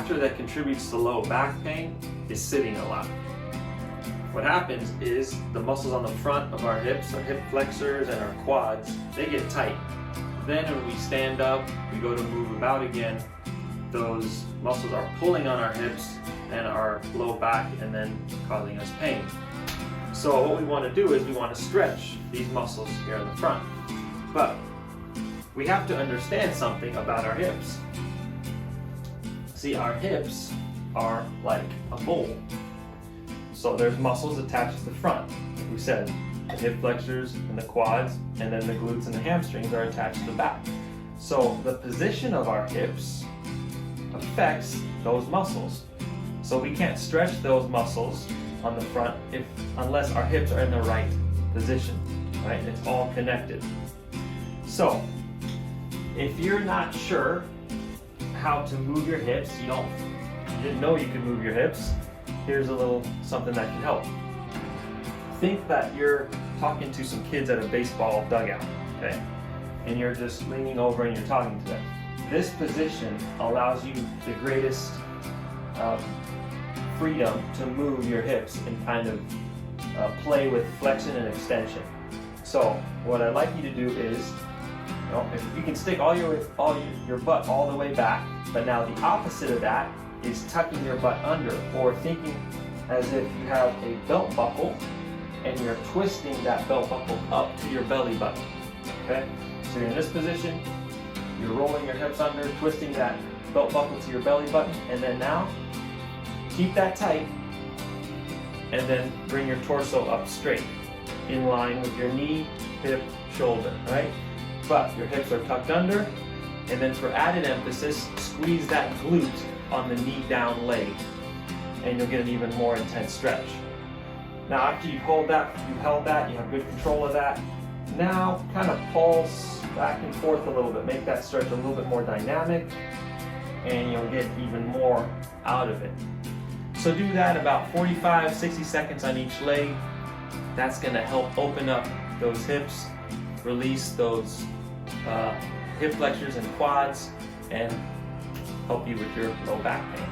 factor that contributes to low back pain is sitting a lot. What happens is the muscles on the front of our hips, our hip flexors and our quads, they get tight. Then when we stand up, we go to move about again, those muscles are pulling on our hips and our low back and then causing us pain. So what we want to do is we want to stretch these muscles here in the front. But we have to understand something about our hips. See, our hips are like a bowl. So there's muscles attached to the front. Like we said, the hip flexors and the quads, and then the glutes and the hamstrings are attached to the back. So the position of our hips affects those muscles. So we can't stretch those muscles on the front unless our hips are in the right position, right? It's all connected. So if you're not sure how to move your hips, you didn't know you could move your hips, here's a little something that can help. Think that you're talking to some kids at a baseball dugout, okay? And you're just leaning over and you're talking to them. This position allows you the greatest freedom to move your hips and kind of play with flexion and extension. So what I'd like you to do is, if you can stick all your butt all the way back, but now the opposite of that is tucking your butt under, or thinking as if you have a belt buckle and you're twisting that belt buckle up to your belly button. Okay? So you're in this position, you're rolling your hips under, twisting that belt buckle to your belly button, and then now keep that tight and then bring your torso up straight in line with your knee, hip, shoulder, right? But your hips are tucked under, and then for added emphasis, squeeze that glute on the knee down leg, and you'll get an even more intense stretch. Now after you've held that, you have good control of that, now kind of pulse back and forth a little bit, make that stretch a little bit more dynamic, and you'll get even more out of it. So do that about 45-60 seconds on each leg. That's going to help open up those hips, release those hip flexors and quads, and help you with your low back pain.